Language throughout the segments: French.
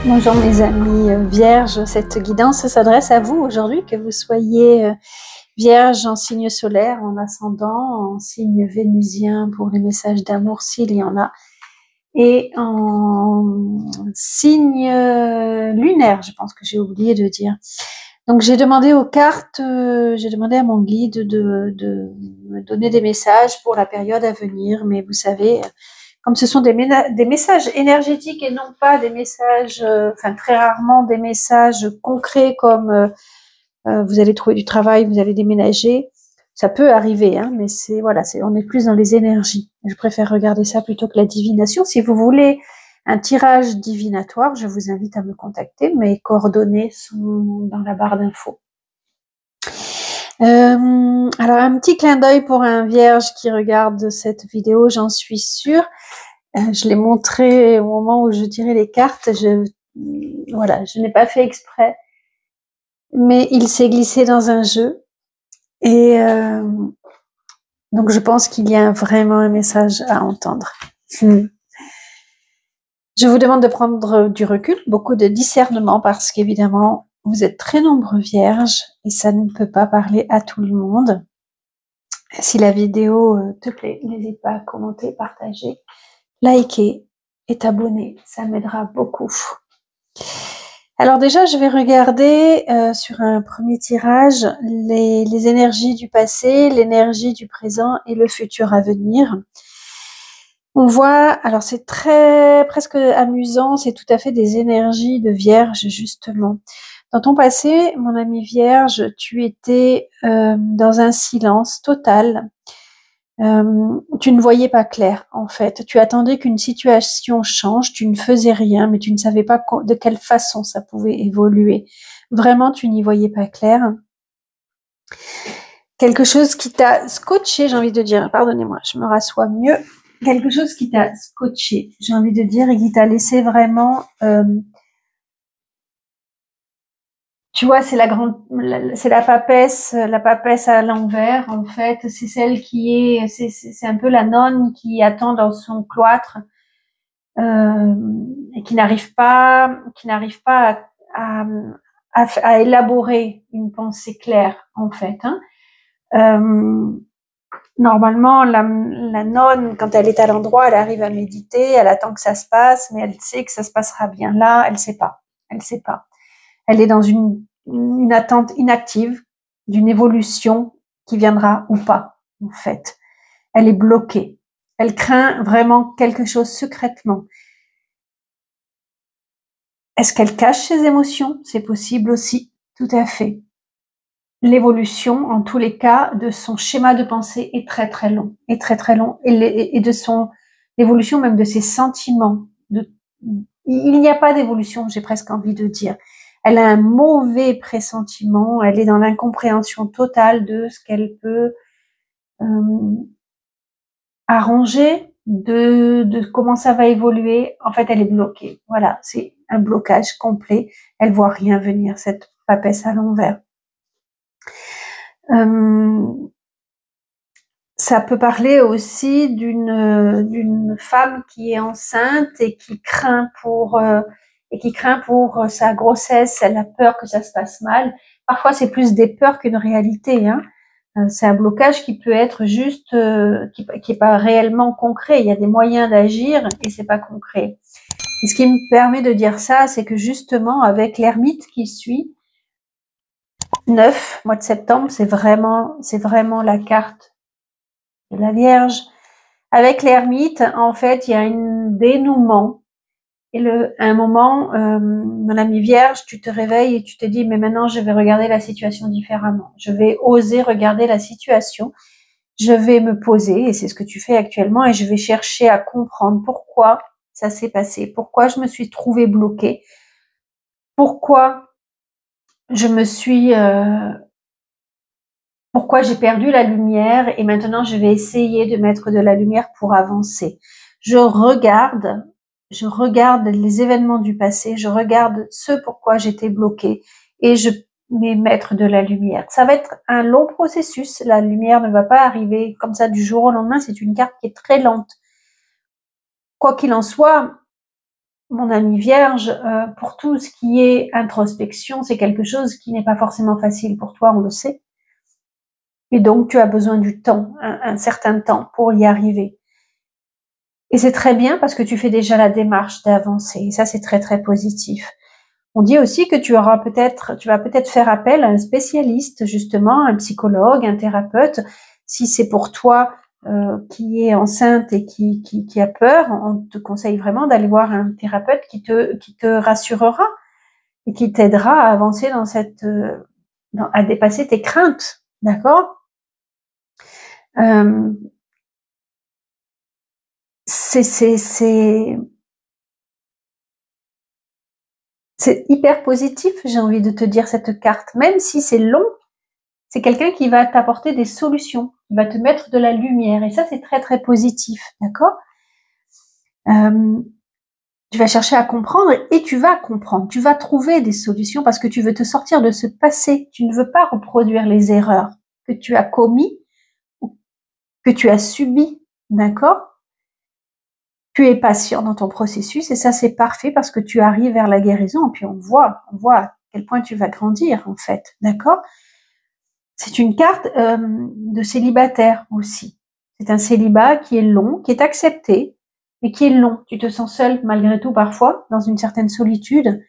Bonjour mes amis vierges, cette guidance s'adresse à vous aujourd'hui, que vous soyez vierge en signe solaire, en ascendant, en signe vénusien pour les messages d'amour s'il y en a, et en signe lunaire, je pense que j'ai oublié de dire. Donc j'ai demandé aux cartes, j'ai demandé à mon guide de me donner des messages pour la période à venir, mais vous savez, comme ce sont des messages énergétiques et non pas des messages, enfin très rarement des messages concrets comme vous allez trouver du travail, vous allez déménager, ça peut arriver, hein, mais voilà, on est plus dans les énergies. Je préfère regarder ça plutôt que la divination. Si vous voulez un tirage divinatoire, je vous invite à me contacter. Mes coordonnées sont dans la barre d'infos. Alors un petit clin d'œil pour un vierge qui regarde cette vidéo, j'en suis sûre. Je l'ai montré au moment où je tirais les cartes. Voilà, je n'ai pas fait exprès, mais il s'est glissé dans un jeu. Et donc je pense qu'il y a vraiment un message à entendre. Je vous demande de prendre du recul, beaucoup de discernement, parce qu'évidemment, vous êtes très nombreux vierges et ça ne peut pas parler à tout le monde. Si la vidéo te plaît, n'hésite pas à commenter, partager, liker et t'abonner, ça m'aidera beaucoup. Alors déjà, je vais regarder sur un premier tirage les énergies du passé, l'énergie du présent et le futur à venir. On voit, alors c'est presque amusant, c'est tout à fait des énergies de Vierge justement. Dans ton passé, mon ami Vierge, tu étais dans un silence total. Tu ne voyais pas clair en fait. Tu attendais qu'une situation change, tu ne faisais rien, mais tu ne savais pas de quelle façon ça pouvait évoluer. Vraiment, tu n'y voyais pas clair. Quelque chose qui t'a scotché, j'ai envie de dire, pardonnez-moi, je me rassois mieux. Quelque chose qui t'a scotché, j'ai envie de dire, et qui t'a laissé vraiment... tu vois, c'est la papesse à l'envers, en fait. C'est celle qui est... C'est un peu la nonne qui attend dans son cloître et qui n'arrive pas à élaborer une pensée claire, en fait. Hein. Normalement, la nonne, quand elle est à l'endroit, elle arrive à méditer, elle attend que ça se passe, mais elle sait que ça se passera bien. Là, elle sait pas. Elle sait pas. Elle est dans une attente inactive d'une évolution qui viendra ou pas, en fait. Elle est bloquée. Elle craint vraiment quelque chose secrètement. Est-ce qu'elle cache ses émotions? C'est possible aussi, tout à fait. L'évolution, en tous les cas, de son schéma de pensée est très très long, et de son l'évolution même de ses sentiments. Il n'y a pas d'évolution, j'ai presque envie de dire. Elle a un mauvais pressentiment, elle est dans l'incompréhension totale de ce qu'elle peut arranger, de comment ça va évoluer. En fait, elle est bloquée. Voilà, c'est un blocage complet. Elle voit rien venir, cette papesse à l'envers. Ça peut parler aussi d'une femme qui est enceinte et qui craint pour sa grossesse. Elle a peur que ça se passe mal. Parfois, c'est plus des peurs qu'une réalité. Hein. C'est un blocage qui peut être juste, qui est pas réellement concret. Il y a des moyens d'agir et c'est pas concret. Et ce qui me permet de dire ça, c'est que justement, avec l'ermite qui suit, 9, mois de septembre, c'est vraiment la carte de la Vierge. Avec l'ermite, en fait, il y a un dénouement. Et à un moment, mon ami Vierge, tu te réveilles et tu te dis, mais maintenant, je vais regarder la situation différemment. Je vais oser regarder la situation. Je vais me poser, et c'est ce que tu fais actuellement, et je vais chercher à comprendre pourquoi ça s'est passé, pourquoi je me suis trouvée bloquée, pourquoi je me suis... pourquoi j'ai perdu la lumière et maintenant je vais essayer de mettre de la lumière pour avancer. Je regarde les événements du passé, je regarde ce pourquoi j'étais bloquée et je vais mettre de la lumière. Ça va être un long processus, la lumière ne va pas arriver comme ça du jour au lendemain, c'est une carte qui est très lente. Quoi qu'il en soit, mon ami Vierge, pour tout ce qui est introspection, c'est quelque chose qui n'est pas forcément facile pour toi, on le sait. Et donc, tu as besoin du temps, un certain temps pour y arriver. Et c'est très bien parce que tu fais déjà la démarche d'avancer. Et ça, c'est très, très positif. On dit aussi que tu vas peut-être faire appel à un spécialiste, justement, un psychologue, un thérapeute. Si c'est pour toi qui est enceinte et qui a peur, on te conseille vraiment d'aller voir un thérapeute qui te rassurera et qui t'aidera à avancer à dépasser tes craintes, d'accord? C'est hyper positif, j'ai envie de te dire, cette carte. Même si c'est long, c'est quelqu'un qui va t'apporter des solutions, qui va te mettre de la lumière. Et ça, c'est très, très positif, d'accord? Tu vas chercher à comprendre et tu vas comprendre. Tu vas trouver des solutions parce que tu veux te sortir de ce passé. Tu ne veux pas reproduire les erreurs que tu as commises ou que tu as subies, d'accord? Tu es patient dans ton processus et ça, c'est parfait parce que tu arrives vers la guérison. Et puis on voit à quel point tu vas grandir, en fait, d'accord? C'est une carte de célibataire aussi. C'est un célibat qui est long, qui est accepté, mais qui est long. Tu te sens seul malgré tout parfois, dans une certaine solitude.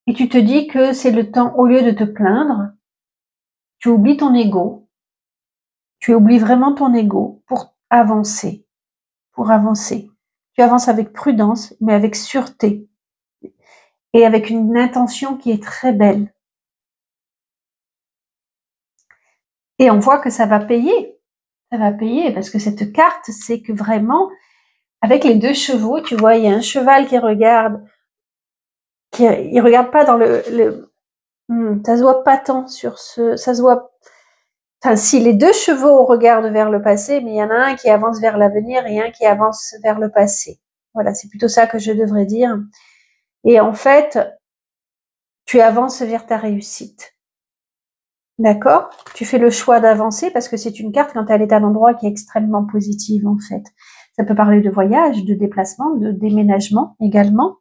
Et tu te dis que c'est le temps, au lieu de te plaindre, tu oublies ton ego. Tu oublies vraiment ton ego pour avancer. Pour avancer. Tu avances avec prudence, mais avec sûreté. Et avec une intention qui est très belle. Et on voit que ça va payer. Ça va payer parce que cette carte, c'est que vraiment, avec les 2 chevaux, tu vois, il y a un cheval qui regarde, il regarde pas dans ça se voit pas tant sur ça se voit, enfin, si les 2 chevaux regardent vers le passé, mais il y en a un qui avance vers l'avenir et un qui avance vers le passé. Voilà, c'est plutôt ça que je devrais dire. Et en fait, tu avances vers ta réussite. D'accord? Tu fais le choix d'avancer parce que c'est une carte quand elle est à l'endroit qui est extrêmement positive, en fait. Ça peut parler de voyage, de déplacement, de déménagement également.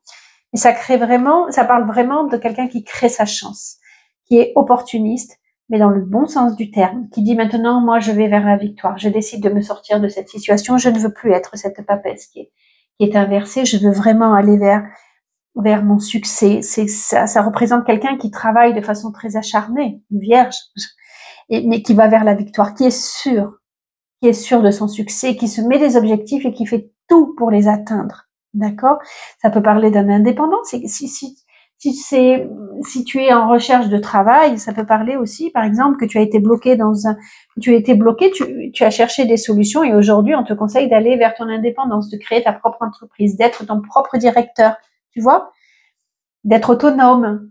Et ça parle vraiment de quelqu'un qui crée sa chance, qui est opportuniste, mais dans le bon sens du terme, qui dit maintenant, moi, je vais vers la victoire. Je décide de me sortir de cette situation. Je ne veux plus être cette papesse qui est inversée. Je veux vraiment aller vers mon succès. Ça représente quelqu'un qui travaille de façon très acharnée, une vierge, mais qui va vers la victoire, qui est sûr de son succès, qui se met des objectifs et qui fait tout pour les atteindre. D'accord? Ça peut parler d'un indépendant. Si tu es en recherche de travail, ça peut parler aussi, par exemple, que tu as été bloqué tu as cherché des solutions et aujourd'hui, on te conseille d'aller vers ton indépendance, de créer ta propre entreprise, d'être ton propre directeur. Tu vois? D'être autonome.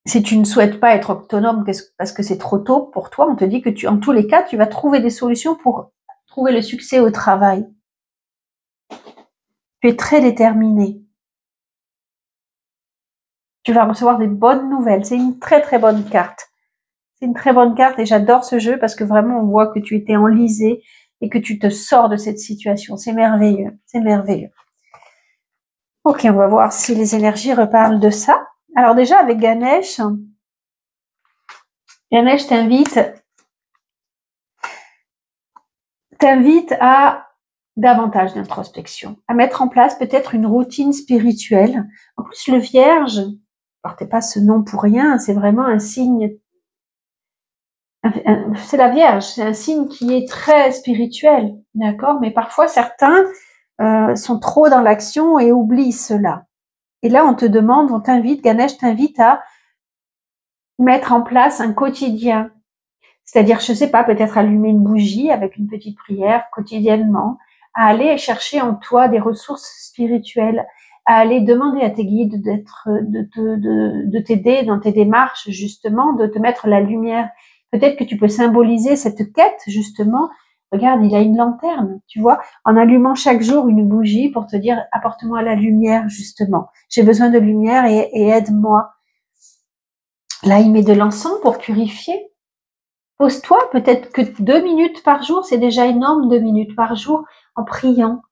Si tu ne souhaites pas être autonome parce que c'est trop tôt pour toi, on te dit que en tous les cas, tu vas trouver des solutions pour trouver le succès au travail. Tu es très déterminé. Tu vas recevoir des bonnes nouvelles. C'est une très très bonne carte. C'est une très bonne carte et j'adore ce jeu parce que vraiment on voit que tu étais enlisé et que tu te sors de cette situation. C'est merveilleux. C'est merveilleux. Ok, on va voir si les énergies reparlent de ça. Alors déjà avec Ganesh t'invite à davantage d'introspection, à mettre en place peut-être une routine spirituelle. En plus, le Vierge, portez pas ce nom pour rien, c'est vraiment un signe, c'est la Vierge, c'est un signe qui est très spirituel, d'accord? Mais parfois, certains sont trop dans l'action et oublient cela. Et là, Ganesh t'invite à mettre en place un quotidien. C'est-à-dire, je sais pas, peut-être allumer une bougie avec une petite prière quotidiennement, à aller chercher en toi des ressources spirituelles, à aller demander à tes guides de t'aider dans tes démarches, justement, de te mettre la lumière. Peut-être que tu peux symboliser cette quête, justement. Regarde, il a une lanterne, tu vois, en allumant chaque jour une bougie pour te dire, apporte-moi la lumière, justement. J'ai besoin de lumière et aide-moi. Là, il met de l'encens pour purifier. Pose-toi peut-être que 2 minutes par jour, c'est déjà énorme, 2 minutes par jour en priant.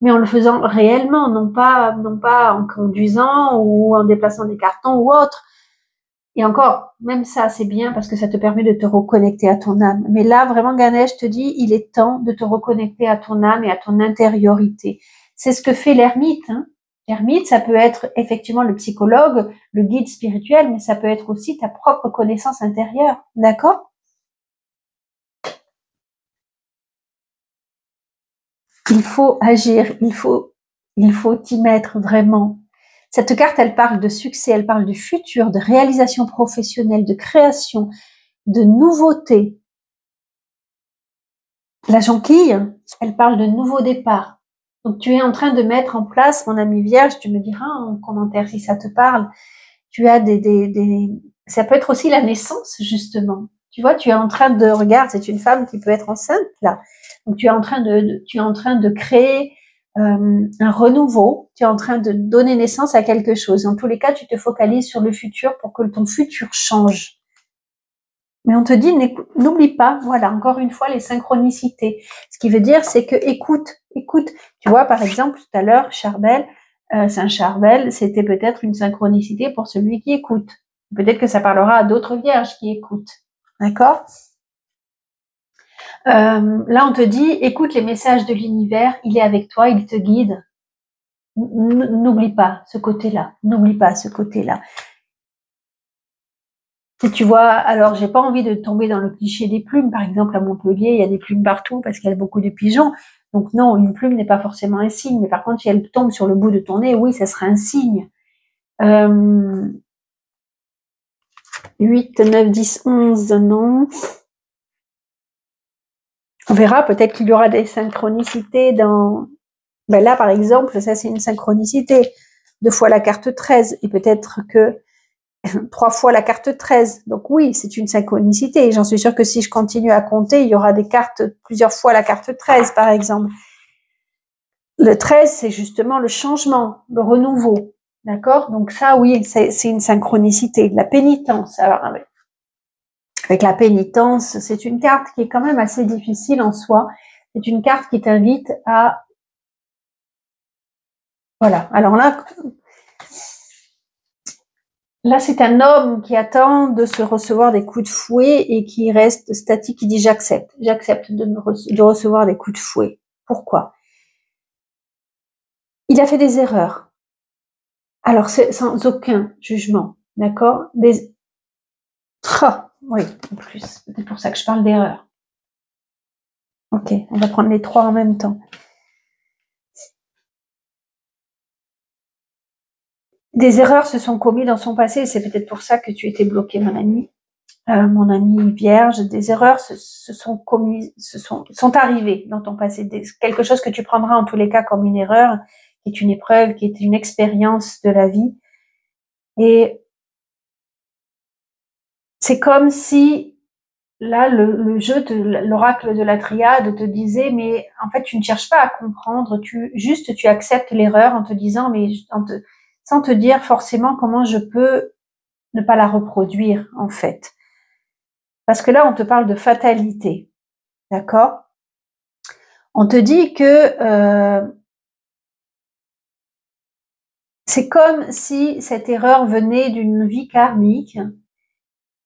mais en le faisant réellement, non pas en conduisant ou en déplaçant des cartons ou autre. Et encore, même ça, c'est bien parce que ça te permet de te reconnecter à ton âme. Mais là, vraiment, Ganesh te dit, il est temps de te reconnecter à ton âme et à ton intériorité. C'est ce que fait l'ermite. Hein. L'ermite, ça peut être effectivement le psychologue, le guide spirituel, mais ça peut être aussi ta propre connaissance intérieure. D'accord? Il faut agir, il faut t'y mettre vraiment. Cette carte, elle parle de succès, elle parle du futur, de réalisation professionnelle, de création, de nouveauté. La jonquille, elle parle de nouveau départ. Donc tu es en train de mettre en place, mon ami vierge, tu me diras en commentaire si ça te parle, tu as ça peut être aussi la naissance, justement. Tu vois, tu es en train de, regarde, c'est une femme qui peut être enceinte, là. Donc tu es en train de créer un renouveau, tu es en train de donner naissance à quelque chose. En tous les cas, tu te focalises sur le futur pour que ton futur change. Mais on te dit, n'oublie pas, voilà, encore une fois, les synchronicités. Ce qui veut dire, c'est que écoute. Tu vois, par exemple, tout à l'heure, Charbel, Saint-Charbel, c'était peut-être une synchronicité pour celui qui écoute. Peut-être que ça parlera à d'autres vierges qui écoutent. D'accord? Là, on te dit, écoute les messages de l'univers, il est avec toi, il te guide. N'oublie pas ce côté-là. N'oublie pas ce côté-là. Si tu vois, alors j'ai pas envie de tomber dans le cliché des plumes. Par exemple, à Montpellier, il y a des plumes partout parce qu'il y a beaucoup de pigeons. Donc non, une plume n'est pas forcément un signe. Mais par contre, si elle tombe sur le bout de ton nez, oui, ça sera un signe. 8, 9, 10, 11, non. On verra, peut-être qu'il y aura des synchronicités dans... Ben là, par exemple, ça c'est une synchronicité. 2 fois la carte 13. Et peut-être que 3 fois la carte 13. Donc oui, c'est une synchronicité. J'en suis sûre que si je continue à compter, il y aura des cartes, plusieurs fois la carte 13, par exemple. Le 13, c'est justement le changement, le renouveau. D'accord? Donc ça, oui, c'est une synchronicité. La pénitence. Alors, avec la pénitence, c'est une carte qui est quand même assez difficile en soi. C'est une carte qui t'invite à... Voilà. Alors là, c'est un homme qui attend de se recevoir des coups de fouet et qui reste statique, qui dit j'accepte de recevoir des coups de fouet. Pourquoi? Il a fait des erreurs. Alors, c'est sans aucun jugement, d'accord? Oh, oui, en plus, c'est pour ça que je parle d'erreurs. Ok, on va prendre les 3 en même temps. Des erreurs se sont commises dans son passé, c'est peut-être pour ça que tu étais bloqué, mon ami. Mon ami vierge, des erreurs sont arrivées dans ton passé, quelque chose que tu prendras en tous les cas comme une erreur, qui est une épreuve, qui est une expérience de la vie. Et c'est comme si là le jeu, l'oracle de la triade te disait, mais en fait tu ne cherches pas à comprendre, tu acceptes l'erreur en te disant, mais sans te dire forcément comment je peux ne pas la reproduire en fait. Parce que là, on te parle de fatalité, d'accord? On te dit que c'est comme si cette erreur venait d'une vie karmique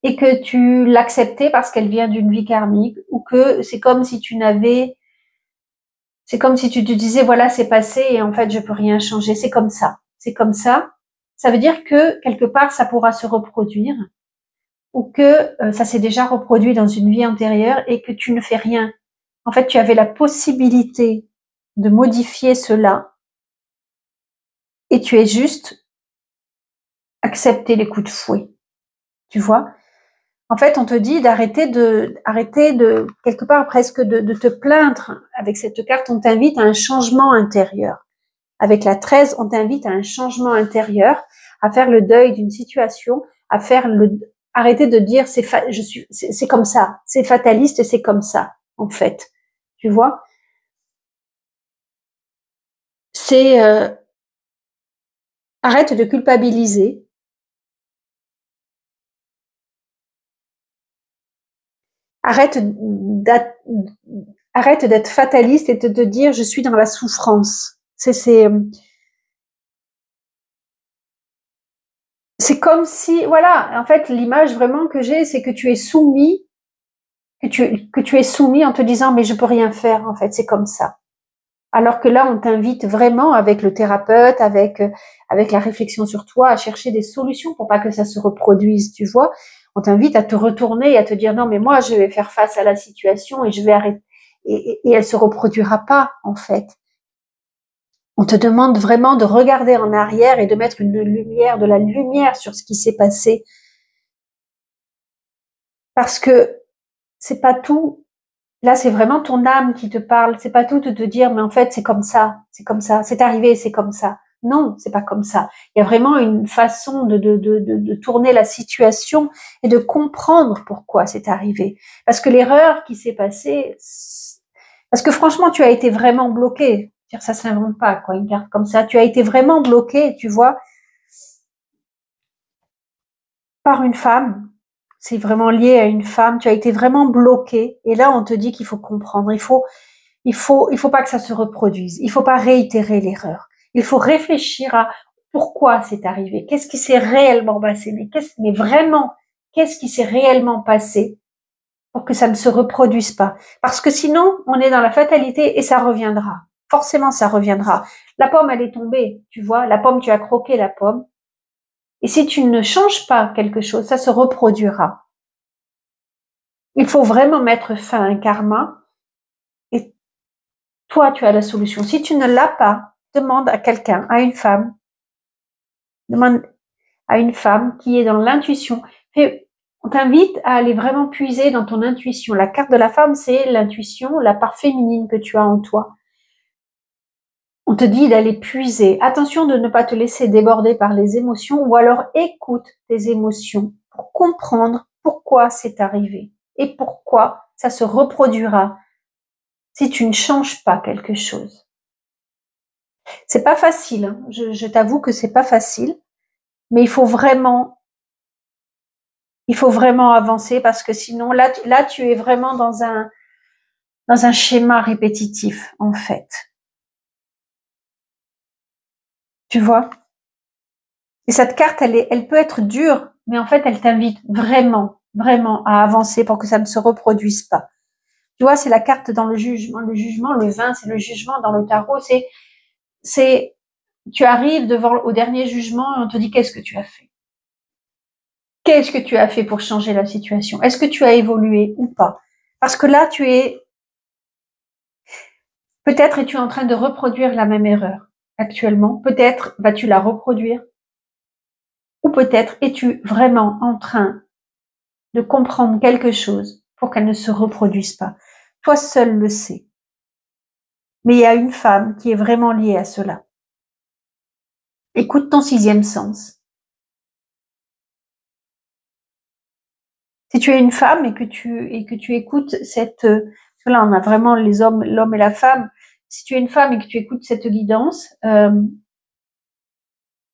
et que tu l'acceptais parce qu'elle vient d'une vie karmique, ou que c'est comme si tu te disais, voilà, c'est passé et en fait, je peux rien changer. C'est comme ça. C'est comme ça. Ça veut dire que quelque part, ça pourra se reproduire, ou que ça s'est déjà reproduit dans une vie antérieure et que tu ne fais rien. En fait, tu avais la possibilité de modifier cela et tu es juste accepter les coups de fouet. Tu vois? En fait, on te dit d'arrêter de quelque part presque de te plaindre. Avec cette carte, on t'invite à un changement intérieur. Avec la 13, on t'invite à un changement intérieur, à faire le deuil d'une situation, arrêter de dire c'est comme ça, c'est fataliste, c'est comme ça, en fait. Tu vois? C'est arrête de culpabiliser. Arrête d'être fataliste et de te dire je suis dans la souffrance. C'est comme si, voilà, en fait, l'image vraiment que j'ai, c'est que tu es soumis, que tu es soumis en te disant, mais je peux rien faire, en fait, c'est comme ça. Alors que là, on t'invite vraiment avec le thérapeute, avec la réflexion sur toi, à chercher des solutions pour pas que ça se reproduise, tu vois. On t'invite à te retourner et à te dire, non, mais moi, je vais faire face à la situation et je vais arrêter. Et elle se reproduira pas, en fait. On te demande vraiment de regarder en arrière et de mettre de la lumière sur ce qui s'est passé. Parce que c'est pas tout. Là, c'est vraiment ton âme qui te parle. C'est pas tout de te dire, mais en fait, c'est comme ça, c'est arrivé, c'est comme ça. Non, c'est pas comme ça. Il y a vraiment une façon de tourner la situation et de comprendre pourquoi c'est arrivé. Parce que l'erreur qui s'est passée, parce que franchement, tu as été vraiment bloqué. Ça s'invente pas, quoi, une carte comme ça. Tu as été vraiment bloqué, tu vois, par une femme. C'est vraiment lié à une femme. Tu as été vraiment bloqué. Et là, on te dit qu'il faut comprendre. Il faut pas que ça se reproduise. Il faut pas réitérer l'erreur. Il faut réfléchir à pourquoi c'est arrivé. Qu'est-ce qui s'est réellement passé? Mais vraiment, qu'est-ce qui s'est réellement passé pour que ça ne se reproduise pas? Parce que sinon, on est dans la fatalité et ça reviendra. Forcément, ça reviendra. La pomme, elle est tombée. Tu vois, la pomme, tu as croqué la pomme. Et si tu ne changes pas quelque chose, ça se reproduira. Il faut vraiment mettre fin à un karma. Et toi, tu as la solution. Si tu ne l'as pas, demande à quelqu'un, à une femme. Demande à une femme qui est dans l'intuition. On t'invite à aller vraiment puiser dans ton intuition. La carte de la femme, c'est l'intuition, la part féminine que tu as en toi. On te dit d'aller puiser. Attention de ne pas te laisser déborder par les émotions ou alors écoute tes émotions pour comprendre pourquoi c'est arrivé et pourquoi ça se reproduira si tu ne changes pas quelque chose. C'est pas facile, hein. Je t'avoue que c'est pas facile, mais il faut vraiment avancer parce que sinon là tu es vraiment dans un schéma répétitif en fait. Tu vois? Et cette carte elle peut être dure, mais en fait elle t'invite vraiment à avancer pour que ça ne se reproduise pas. Tu vois, c'est la carte dans le jugement, le 20, c'est le jugement dans le tarot, c'est tu arrives au dernier jugement et on te dit qu'est-ce que tu as fait? Qu'est-ce que tu as fait pour changer la situation? Est-ce que tu as évolué ou pas? Parce que là, peut-être es-tu en train de reproduire la même erreur actuellement. Peut-être vas-tu la reproduire. Ou peut-être es-tu vraiment en train de comprendre quelque chose pour qu'elle ne se reproduise pas. Toi seul le sais. Mais il y a une femme qui est vraiment liée à cela. Écoute ton sixième sens. Si tu es une femme et que tu écoutes là on a vraiment l'homme et la femme. Si tu es une femme et que tu écoutes cette guidance, ne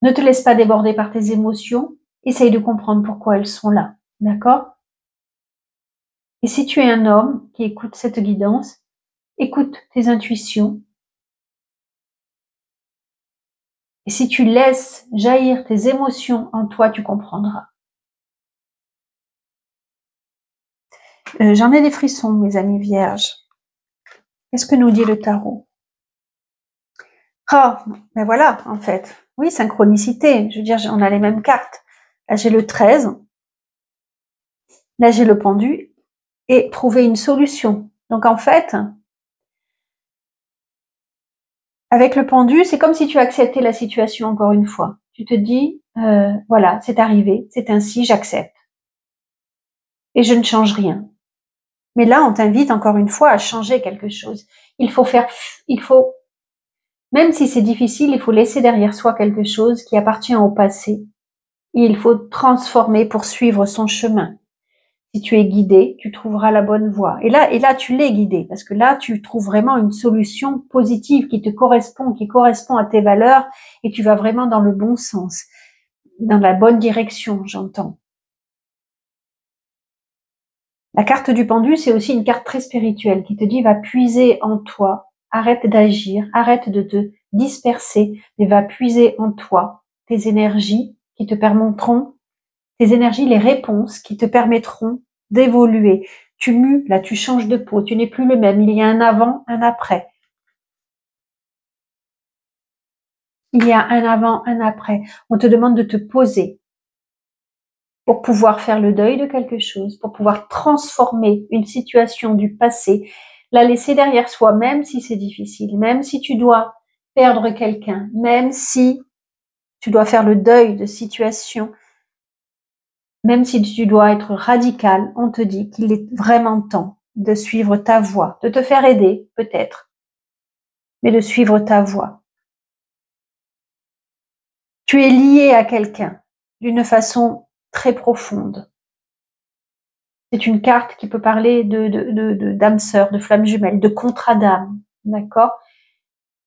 te laisse pas déborder par tes émotions. Essaye de comprendre pourquoi elles sont là. D'accord? Et si tu es un homme qui écoute cette guidance, écoute tes intuitions. Et si tu laisses jaillir tes émotions en toi, tu comprendras. J'en ai des frissons, mes amis vierges. Qu'est-ce que nous dit le tarot? Ah, ben voilà, en fait. Oui, synchronicité. Je veux dire, on a les mêmes cartes. Là, j'ai le 13. Là, j'ai le pendu. Et trouver une solution. Donc, en fait, avec le pendu, c'est comme si tu acceptais la situation encore une fois. Tu te dis, voilà, c'est arrivé, c'est ainsi, j'accepte. Et je ne change rien. Mais là, on t'invite encore une fois à changer quelque chose. Il faut, même si c'est difficile, il faut laisser derrière soi quelque chose qui appartient au passé. Et il faut transformer pour suivre son chemin. Si tu es guidé, tu trouveras la bonne voie. Et là, tu l'es guidé, parce que là, tu trouves vraiment une solution positive qui te correspond, qui correspond à tes valeurs, et tu vas vraiment dans le bon sens, dans la bonne direction, j'entends. La carte du pendu, c'est aussi une carte très spirituelle qui te dit va puiser en toi, arrête d'agir, arrête de te disperser, mais va puiser en toi tes énergies qui te permettront, tes énergies, les réponses qui te permettront d'évoluer. Tu mues, là tu changes de peau, tu n'es plus le même, il y a un avant, un après. Il y a un avant, un après. On te demande de te poser pour pouvoir faire le deuil de quelque chose, pour pouvoir transformer une situation du passé, la laisser derrière soi, même si c'est difficile, même si tu dois perdre quelqu'un, même si tu dois faire le deuil de situation, même si tu dois être radical, on te dit qu'il est vraiment temps de suivre ta voie, de te faire aider peut-être, mais de suivre ta voie. Tu es lié à quelqu'un d'une façon très profonde. C'est une carte qui peut parler d'âme sœur, de flamme jumelle, de contrat d'âme, d'accord?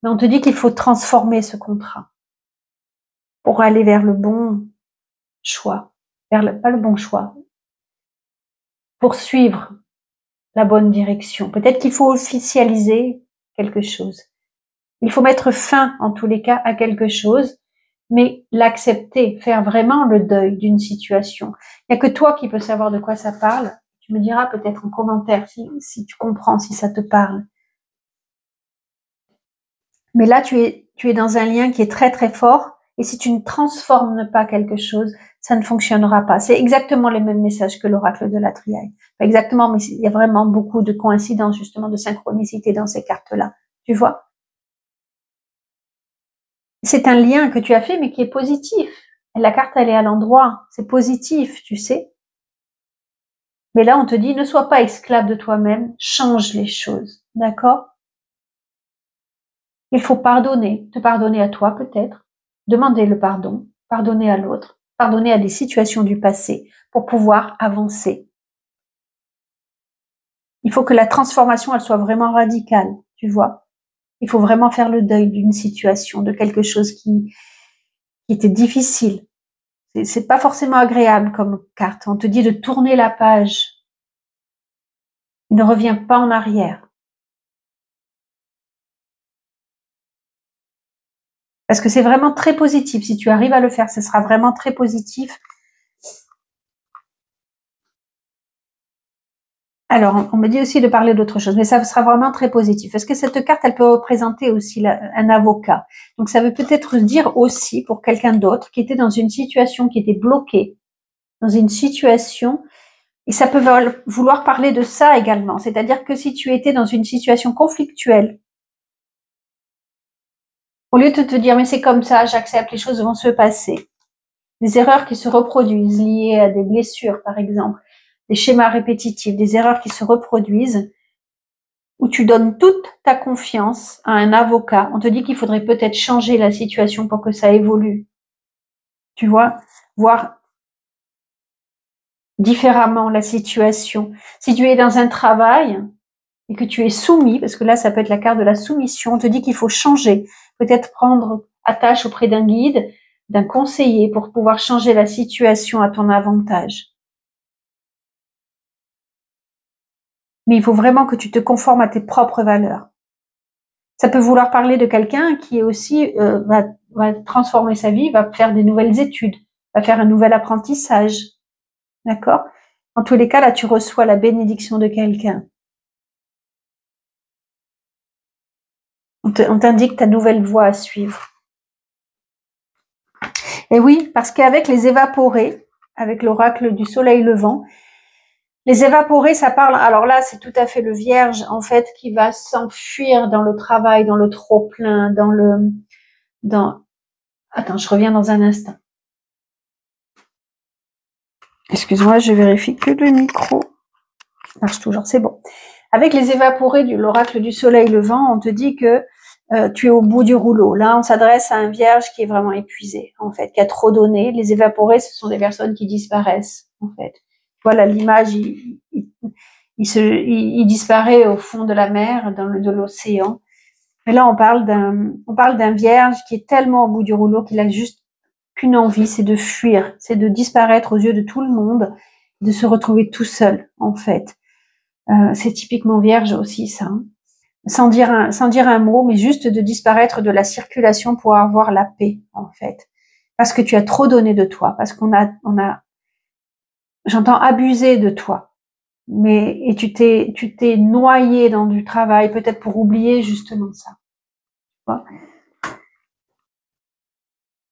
Mais on te dit qu'il faut transformer ce contrat pour aller vers le bon choix, pas le bon choix, pour suivre la bonne direction. Peut-être qu'il faut officialiser quelque chose. Il faut mettre fin, en tous les cas, à quelque chose, mais l'accepter, faire vraiment le deuil d'une situation. Il n'y a que toi qui peux savoir de quoi ça parle. Tu me diras peut-être en commentaire si tu comprends, si ça te parle. Mais là, tu es dans un lien qui est très très fort, et si tu ne transformes pas quelque chose, ça ne fonctionnera pas. C'est exactement les mêmes messages que l'oracle de la triaille. Pas exactement, mais il y a vraiment beaucoup de coïncidences, justement, de synchronicité dans ces cartes-là. Tu vois? C'est un lien que tu as fait, mais qui est positif. La carte, elle est à l'endroit. C'est positif, tu sais. Mais là, on te dit, ne sois pas esclave de toi-même, change les choses. D'accord? Il faut pardonner, te pardonner à toi peut-être, demander le pardon, pardonner à l'autre, pardonner à des situations du passé pour pouvoir avancer. Il faut que la transformation, elle soit vraiment radicale, tu vois. Il faut vraiment faire le deuil d'une situation, de quelque chose qui était difficile. C'est pas forcément agréable comme carte. On te dit de tourner la page. Il ne revient pas en arrière. Parce que c'est vraiment très positif. Si tu arrives à le faire, ce sera vraiment très positif. Alors, on me dit aussi de parler d'autre chose, mais ça sera vraiment très positif. Parce que cette carte, elle peut représenter aussi un avocat. Donc, ça veut peut-être dire aussi pour quelqu'un d'autre qui était dans une situation, qui était bloqué, dans une situation, et ça peut vouloir parler de ça également. C'est-à-dire que si tu étais dans une situation conflictuelle, au lieu de te dire, mais c'est comme ça, j'accepte, les choses vont se passer. Des erreurs qui se reproduisent liées à des blessures, par exemple, des schémas répétitifs, des erreurs qui se reproduisent, où tu donnes toute ta confiance à un avocat. On te dit qu'il faudrait peut-être changer la situation pour que ça évolue. Tu vois, voir différemment la situation. Si tu es dans un travail et que tu es soumis, parce que là, ça peut être la carte de la soumission, on te dit qu'il faut changer. Peut-être prendre attache auprès d'un guide, d'un conseiller pour pouvoir changer la situation à ton avantage. Mais il faut vraiment que tu te conformes à tes propres valeurs. Ça peut vouloir parler de quelqu'un qui est aussi va transformer sa vie, va faire des nouvelles études, va faire un nouvel apprentissage. D'accord? En tous les cas, là, tu reçois la bénédiction de quelqu'un. On t'indique ta nouvelle voie à suivre. Et oui, parce qu'avec les évaporés, avec l'oracle du soleil levant, les évaporés, ça parle, alors là, c'est tout à fait le vierge, en fait, qui va s'enfuir dans le travail, dans le trop-plein, attends, je reviens dans un instant. Excuse-moi, je vérifie que le micro marche toujours, c'est bon. Avec les évaporés de l'oracle du soleil levant, on te dit que tu es au bout du rouleau. Là, on s'adresse à un vierge qui est vraiment épuisé, en fait, qui a trop donné. Les évaporés, ce sont des personnes qui disparaissent, en fait. Voilà, l'image, il disparaît au fond de la mer, de l'océan. Et là, on parle d'un vierge qui est tellement au bout du rouleau qu'il a juste qu'une envie, c'est de fuir, c'est de disparaître aux yeux de tout le monde, de se retrouver tout seul, en fait. C'est typiquement vierge aussi, ça. sans dire un mot, mais juste de disparaître de la circulation pour avoir la paix, en fait. Parce que tu as trop donné de toi, parce j'entends abuser de toi. Et tu t'es noyé dans du travail, peut-être pour oublier justement ça.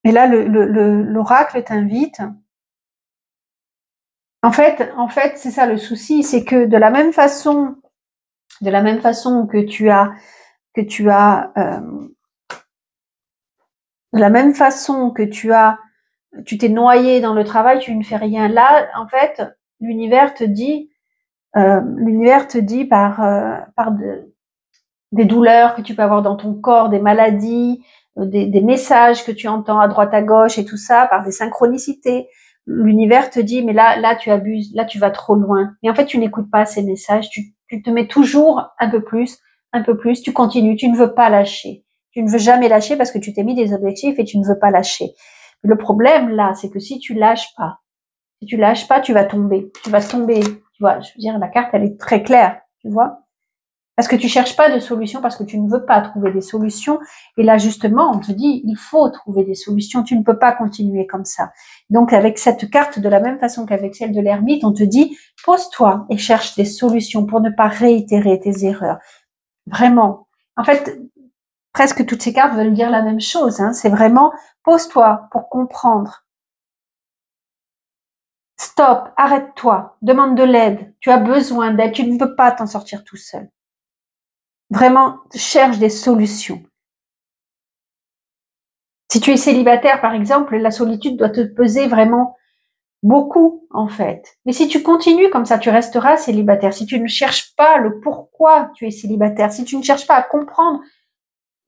Et là, l'oracle t'invite. En fait, c'est ça le souci, c'est que de la même façon que tu t'es noyé dans le travail, tu ne fais rien. Là, en fait, l'univers te dit par des douleurs que tu peux avoir dans ton corps, des maladies, des messages que tu entends à droite à gauche et tout ça, par des synchronicités. L'univers te dit, mais là, tu abuses, là, tu vas trop loin. Mais en fait, tu n'écoutes pas ces messages, tu te mets toujours un peu plus, tu continues, tu ne veux pas lâcher. Tu ne veux jamais lâcher parce que tu t'es mis des objectifs et tu ne veux pas lâcher. Le problème, là, c'est que si tu lâches pas, tu vas tomber. Tu vas tomber. Tu vois, je veux dire, la carte, elle est très claire, tu vois. Parce que tu cherches pas de solution, parce que tu ne veux pas trouver des solutions. Et là, justement, on te dit, il faut trouver des solutions. Tu ne peux pas continuer comme ça. Donc, avec cette carte, de la même façon qu'avec celle de l'ermite, on te dit, pose-toi et cherche des solutions pour ne pas réitérer tes erreurs. Vraiment. En fait, presque toutes ces cartes veulent dire la même chose. Hein. C'est vraiment, pose-toi pour comprendre. Stop, arrête-toi, demande de l'aide. Tu as besoin d'aide. Tu ne peux pas t'en sortir tout seul. Vraiment, cherche des solutions. Si tu es célibataire, par exemple, la solitude doit te peser vraiment beaucoup, en fait. Mais si tu continues comme ça, tu resteras célibataire. Si tu ne cherches pas le pourquoi tu es célibataire, si tu ne cherches pas à comprendre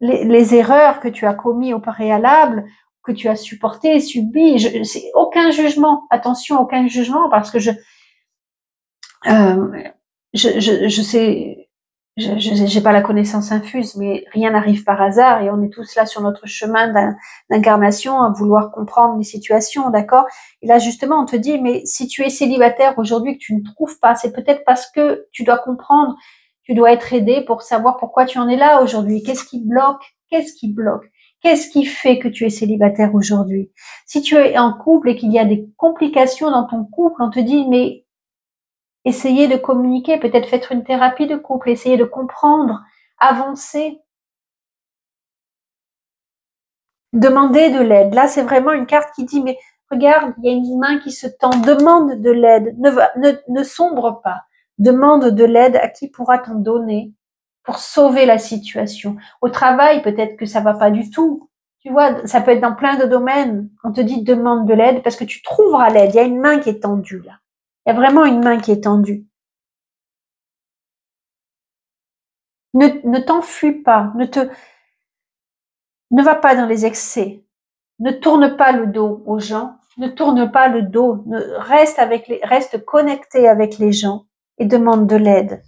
les erreurs que tu as commises au préalable, que tu as supportées, subies, c'est aucun jugement. Attention, aucun jugement, parce que je sais, j'ai pas la connaissance infuse, mais rien n'arrive par hasard et on est tous là sur notre chemin d'incarnation à vouloir comprendre les situations, d'accord? Et là, justement, on te dit, mais si tu es célibataire aujourd'hui que tu ne trouves pas, c'est peut-être parce que tu dois comprendre, tu dois être aidé pour savoir pourquoi tu en es là aujourd'hui. Qu'est-ce qui bloque? Qu'est-ce qui bloque? Qu'est-ce qui fait que tu es célibataire aujourd'hui? Si tu es en couple et qu'il y a des complications dans ton couple, on te dit, mais essayez de communiquer, peut-être faites une thérapie de couple, essayez de comprendre, avancer, demandez de l'aide. Là, c'est vraiment une carte qui dit, mais regarde, il y a une main qui se tend, demande de l'aide, ne sombre pas, demande de l'aide à qui pourra t'en donner pour sauver la situation. Au travail, peut-être que ça va pas du tout. Tu vois, ça peut être dans plein de domaines. On te dit demande de l'aide parce que tu trouveras l'aide. Il y a une main qui est tendue là. Il y a vraiment une main qui est tendue. Ne t'enfuis pas, ne va pas dans les excès, ne tourne pas le dos aux gens, ne tourne pas le dos, reste connecté avec les gens et demande de l'aide.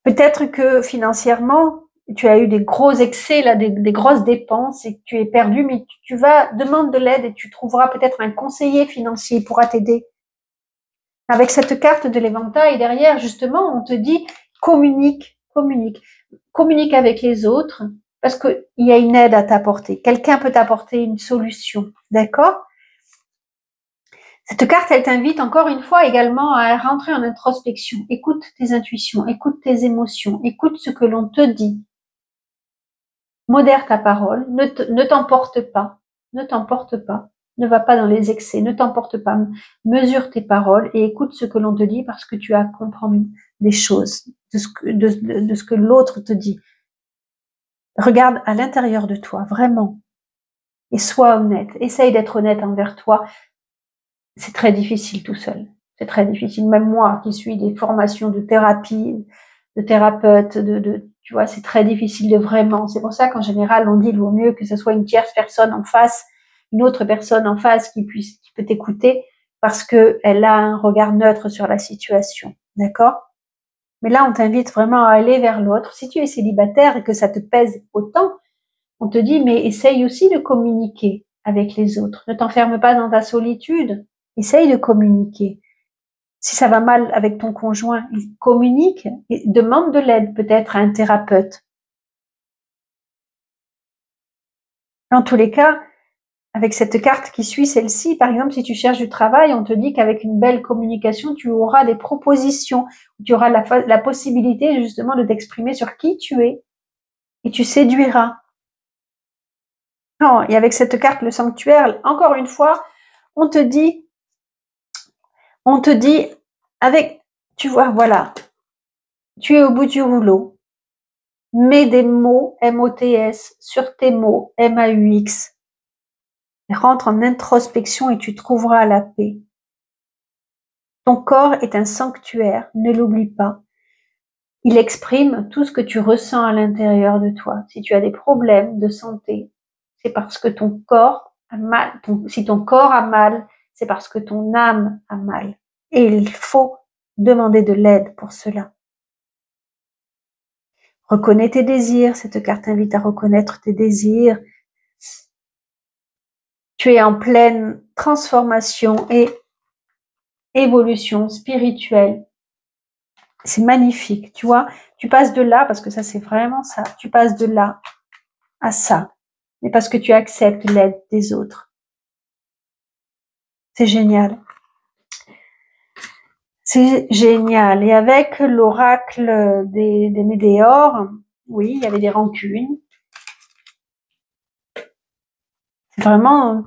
Peut-être que financièrement, tu as eu des gros excès, là, des grosses dépenses et que tu es perdu, mais demande de l'aide et tu trouveras peut-être un conseiller financier qui pourra t'aider. Avec cette carte de l'éventail derrière, justement, on te dit communique avec les autres parce qu'il y a une aide à t'apporter. Quelqu'un peut t'apporter une solution, d'accord? Cette carte, elle t'invite encore une fois également à rentrer en introspection. Écoute tes intuitions, écoute tes émotions, écoute ce que l'on te dit. Modère ta parole, ne t'emporte pas, ne va pas dans les excès, ne t'emporte pas, mesure tes paroles et écoute ce que l'on te dit parce que tu as compris des choses, de ce que l'autre te dit. Regarde à l'intérieur de toi, vraiment, et sois honnête, essaye d'être honnête envers toi. C'est très difficile tout seul, c'est très difficile, même moi qui suis des formations de thérapie, de thérapeute, tu vois, c'est très difficile de vraiment. C'est pour ça qu'en général, on dit il vaut mieux que ce soit une tierce personne en face, une autre personne en face qui peut t'écouter parce que elle a un regard neutre sur la situation. D'accord? Mais là, on t'invite vraiment à aller vers l'autre. Si tu es célibataire et que ça te pèse autant, on te dit, mais essaye aussi de communiquer avec les autres. Ne t'enferme pas dans ta solitude. Essaye de communiquer. Si ça va mal avec ton conjoint, communique et demande de l'aide peut-être à un thérapeute. Dans tous les cas, avec cette carte qui suit celle-ci, par exemple, si tu cherches du travail, on te dit qu'avec une belle communication, tu auras des propositions, tu auras la possibilité justement de t'exprimer sur qui tu es et tu séduiras. Non, et avec cette carte, le sanctuaire, encore une fois, on te dit, avec, tu vois, voilà, tu es au bout du rouleau, mets des mots, M-O-T-S, sur tes mots, M-A-U-X, rentre en introspection et tu trouveras la paix. Ton corps est un sanctuaire, ne l'oublie pas. Il exprime tout ce que tu ressens à l'intérieur de toi. Si tu as des problèmes de santé, c'est parce que ton corps a mal. Si ton corps a mal, c'est parce que ton âme a mal. Et il faut demander de l'aide pour cela. Reconnais tes désirs. Cette carte invite à reconnaître tes désirs. Tu es en pleine transformation et évolution spirituelle. C'est magnifique, tu vois. Tu passes de là, parce que ça c'est vraiment ça, tu passes de là à ça. Mais parce que tu acceptes l'aide des autres. C'est génial. C'est génial. Et avec l'oracle des météores, oui, il y avait des rancunes. C'est vraiment,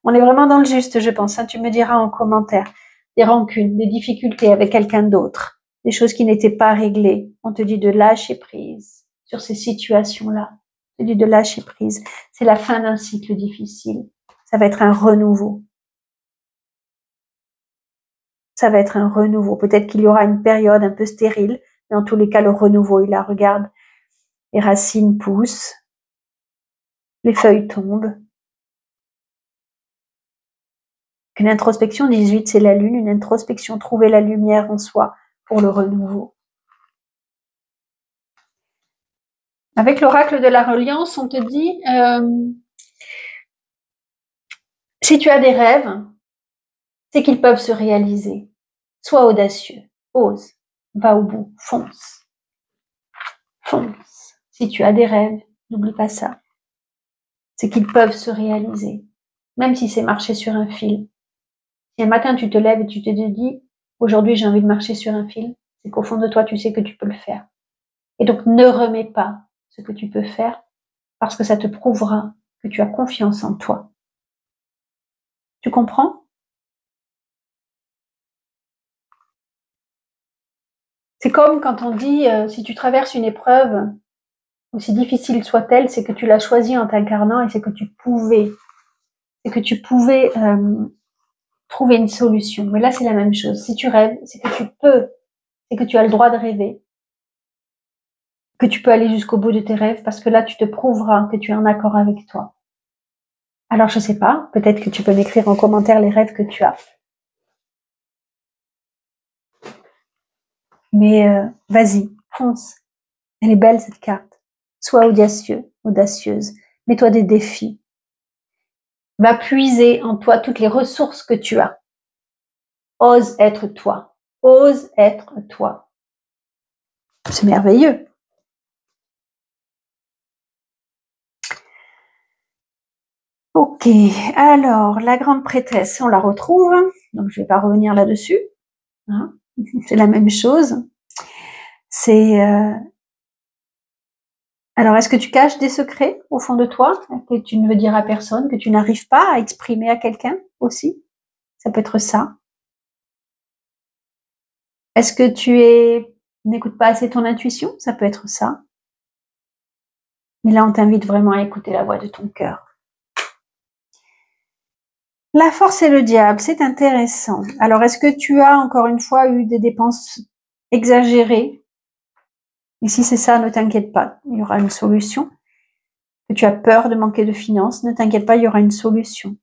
on est vraiment dans le juste, je pense. Hein, tu me diras en commentaire. Des rancunes, des difficultés avec quelqu'un d'autre, des choses qui n'étaient pas réglées. On te dit de lâcher prise sur ces situations-là. On te dit de lâcher prise. C'est la fin d'un cycle difficile. Ça va être un renouveau. Ça va être un renouveau. Peut-être qu'il y aura une période un peu stérile, mais en tous les cas, le renouveau, il la regarde. Les racines poussent, les feuilles tombent. Une introspection 18, c'est la lune. Une introspection, trouver la lumière en soi pour le renouveau. Avec l'oracle de la reliance, on te dit, si tu as des rêves, c'est qu'ils peuvent se réaliser. Sois audacieux, ose, va au bout, fonce. Fonce. Si tu as des rêves, n'oublie pas ça. C'est qu'ils peuvent se réaliser, même si c'est marcher sur un fil. Si un matin tu te lèves et tu te dis, aujourd'hui j'ai envie de marcher sur un fil, c'est qu'au fond de toi tu sais que tu peux le faire. Et donc ne remets pas ce que tu peux faire, parce que ça te prouvera que tu as confiance en toi. Tu comprends? C'est comme quand on dit, si tu traverses une épreuve, aussi difficile soit-elle, c'est que tu l'as choisie en t'incarnant et c'est que tu pouvais trouver une solution. Mais là, c'est la même chose. Si tu rêves, c'est que tu peux, c'est que tu as le droit de rêver, que tu peux aller jusqu'au bout de tes rêves, parce que là, tu te prouveras que tu es en accord avec toi. Alors, je sais pas, peut-être que tu peux m'écrire en commentaire les rêves que tu as. Mais vas-y, fonce. Elle est belle, cette carte. Sois audacieux, audacieuse. Mets-toi des défis. Va puiser en toi toutes les ressources que tu as. Ose être toi. Ose être toi. C'est merveilleux. Ok, alors, la grande prêtresse, on la retrouve. Donc, je vais pas revenir là-dessus. Hein, c'est la même chose. C'est... Alors, est-ce que tu caches des secrets au fond de toi que tu ne veux dire à personne, que tu n'arrives pas à exprimer à quelqu'un aussi? Ça peut être ça. Est-ce que tu n'écoutes pas assez ton intuition? Ça peut être ça. Mais là, on t'invite vraiment à écouter la voix de ton cœur. La force et le diable, c'est intéressant. Alors, est-ce que tu as encore une fois eu des dépenses exagérées? Et si c'est ça, ne t'inquiète pas, il y aura une solution. Que tu as peur de manquer de finances, ne t'inquiète pas, il y aura une solution.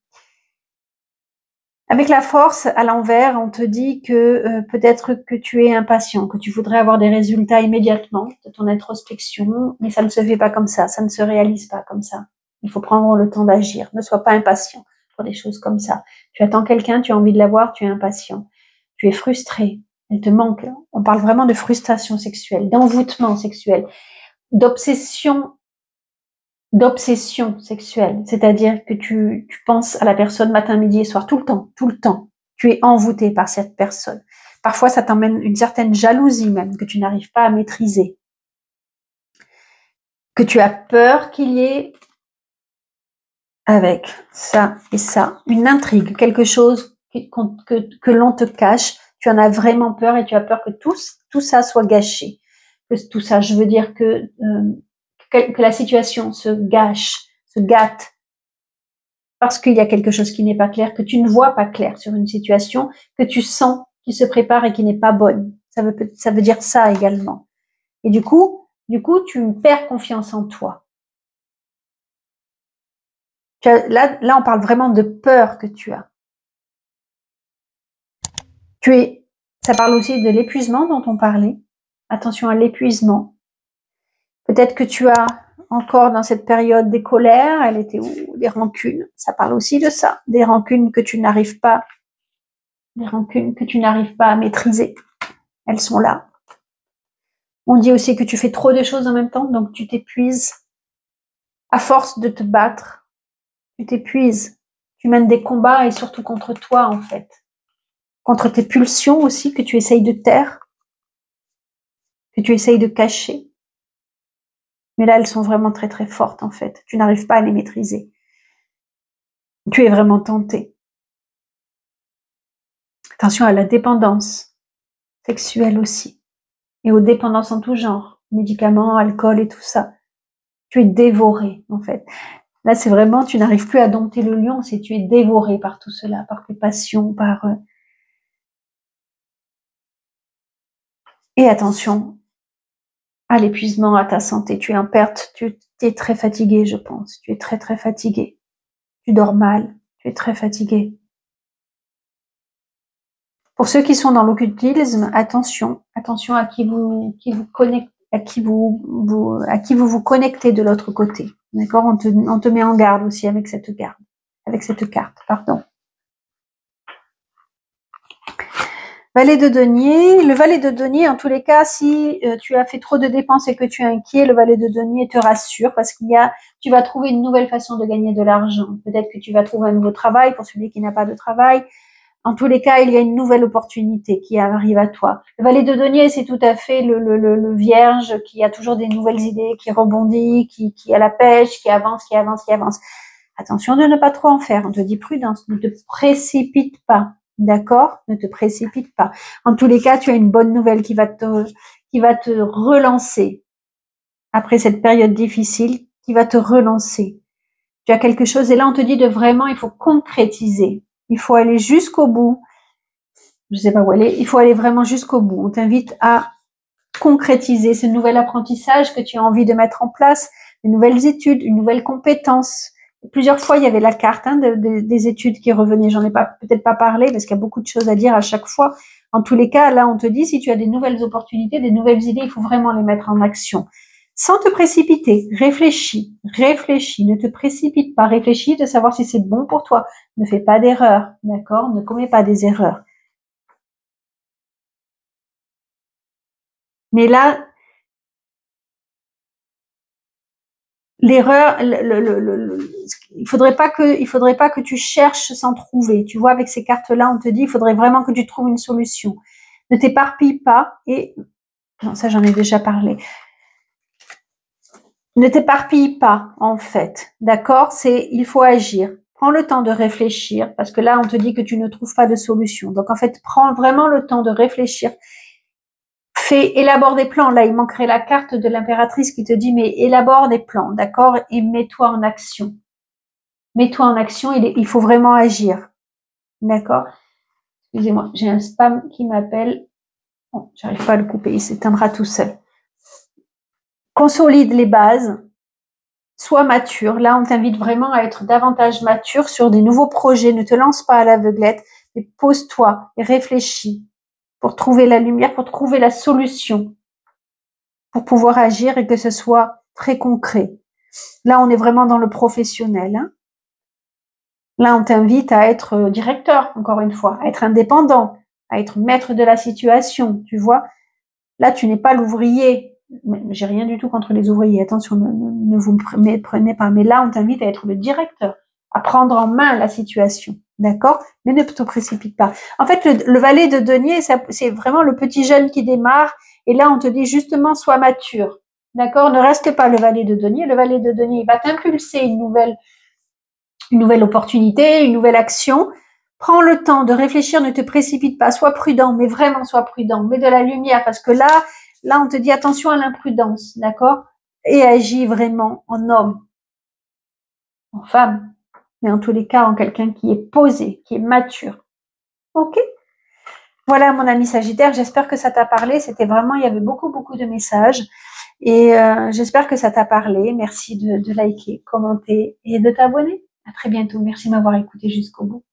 Avec la force, à l'envers, on te dit que peut-être que tu es impatient, que tu voudrais avoir des résultats immédiatement de ton introspection, mais ça ne se fait pas comme ça ne se réalise pas comme ça. Il faut prendre le temps d'agir. Ne sois pas impatient pour des choses comme ça. Tu attends quelqu'un, tu as envie de l'avoir, tu es impatient. tu es frustré, elle te manque. On parle vraiment de frustration sexuelle, d'envoûtement sexuel, d'obsession sexuelle. C'est-à-dire que tu penses à la personne matin, midi et soir, tout le temps, tout le temps. Tu es envoûté par cette personne. Parfois, ça t'emmène une certaine jalousie même, que tu n'arrives pas à maîtriser. Que tu as peur qu'il y ait, avec ça et ça, une intrigue, quelque chose que l'on te cache. Tu en as vraiment peur et tu as peur que tout ça soit gâché. Que tout ça, je veux dire que la situation se gâche, se gâte, parce qu'il y a quelque chose qui n'est pas clair, que tu ne vois pas clair sur une situation, que tu sens qui se prépare et qui n'est pas bonne. Ça veut dire ça également. Et du coup, tu perds confiance en toi. Là, on parle vraiment de peur que tu as. Ça parle aussi de l'épuisement dont on parlait. Attention à l'épuisement. Peut-être que tu as encore dans cette période des colères, elle était où? Des rancunes. Ça parle aussi de ça. Des rancunes que tu n'arrives pas à maîtriser. Elles sont là. On dit aussi que tu fais trop de choses en même temps, donc tu t'épuises. À force de te battre, tu t'épuises. Tu mènes des combats et surtout contre toi, en fait. Contre tes pulsions aussi que tu essayes de taire, que tu essayes de cacher. Mais là, elles sont vraiment très très fortes, en fait. Tu n'arrives pas à les maîtriser. Tu es vraiment tenté. Attention à la dépendance sexuelle aussi. Et aux dépendances en tout genre. Médicaments, alcool et tout ça. Tu es dévoré, en fait. Là, c'est vraiment, tu n'arrives plus à dompter le lion, c'est tu es dévoré par tout cela, par tes passions, par... Et attention à l'épuisement, à ta santé. Tu es en perte, tu es très fatigué, je pense. Tu es très très fatigué. Tu dors mal, tu es très fatigué. Pour ceux qui sont dans l'occultisme, attention à qui vous connectez, à qui vous vous connectez de l'autre côté. D'accord? On te met en garde aussi avec cette carte, pardon. Valet de denier. Le valet de denier, en tous les cas, si tu as fait trop de dépenses et que tu es inquiet, le valet de denier te rassure parce tu vas trouver une nouvelle façon de gagner de l'argent. Peut-être que tu vas trouver un nouveau travail pour celui qui n'a pas de travail. En tous les cas, il y a une nouvelle opportunité qui arrive à toi. Le valet de denier, c'est tout à fait le vierge qui a toujours des nouvelles idées, qui rebondit, qui a la pêche, qui avance. Attention de ne pas trop en faire. On te dit prudence, ne te précipite pas. D'accord? Ne te précipite pas. En tous les cas, tu as une bonne nouvelle qui va te relancer après cette période difficile, qui va te relancer. Tu as quelque chose et là, on te dit il faut concrétiser. Il faut aller jusqu'au bout. Je sais pas où aller. Il faut aller vraiment jusqu'au bout. On t'invite à concrétiser ce nouvel apprentissage que tu as envie de mettre en place, de nouvelles études, une nouvelle compétence. Plusieurs fois, il y avait la carte des études qui revenait. J'en ai peut-être pas parlé parce qu'il y a beaucoup de choses à dire à chaque fois. En tous les cas, là, on te dit si tu as des nouvelles opportunités, des nouvelles idées, il faut vraiment les mettre en action. Sans te précipiter, réfléchis, ne te précipite pas, réfléchis de savoir si c'est bon pour toi. Ne fais pas d'erreurs, d'accord? Ne commets pas des erreurs. Mais là, l'erreur, il faudrait pas que tu cherches sans trouver. Tu vois, avec ces cartes-là, on te dit, il faudrait vraiment que tu trouves une solution. Ne t'éparpille pas et, non, ça j'en ai déjà parlé. Ne t'éparpille pas, en fait. D'accord? Il faut agir. Prends le temps de réfléchir, parce que là, on te dit que tu ne trouves pas de solution. Donc, en fait, prends vraiment le temps de réfléchir. Élabore des plans. Là, il manquerait la carte de l'impératrice qui te dit, mais élabore des plans, d'accord? Et mets-toi en action. Mets-toi en action, il faut vraiment agir. D'accord? Excusez-moi, j'ai un spam qui m'appelle. Bon, j'arrive pas à le couper, il s'éteindra tout seul. Consolide les bases. Sois mature. Là, on t'invite vraiment à être davantage mature sur des nouveaux projets. Ne te lance pas à l'aveuglette, mais pose-toi et réfléchis pour trouver la lumière, pour trouver la solution, pour pouvoir agir et que ce soit très concret. Là, on est vraiment dans le professionnel. Hein. Là, on t'invite à être directeur, encore une fois, à être indépendant, à être maître de la situation, tu vois. Là, tu n'es pas l'ouvrier. J'ai rien du tout contre les ouvriers. Attention, ne vous prenez pas. Mais là, on t'invite à être le directeur, à prendre en main la situation. D'accord? Mais ne te précipite pas. En fait, le valet de denier, c'est vraiment le petit jeune qui démarre. Et là, on te dit justement, sois mature. D'accord? Ne reste pas le valet de denier. Le valet de denier, il va t'impulser une nouvelle opportunité, une nouvelle action. Prends le temps de réfléchir, ne te précipite pas, sois prudent, mais vraiment sois prudent, mets de la lumière, parce que là, on te dit attention à l'imprudence, d'accord? Et agis vraiment en homme, en femme, mais en tous les cas en quelqu'un qui est posé, qui est mature. Ok? Voilà mon ami Sagittaire, j'espère que ça t'a parlé. C'était vraiment, il y avait beaucoup de messages et j'espère que ça t'a parlé. Merci de liker, commenter et de t'abonner. À très bientôt. Merci de m'avoir écouté jusqu'au bout.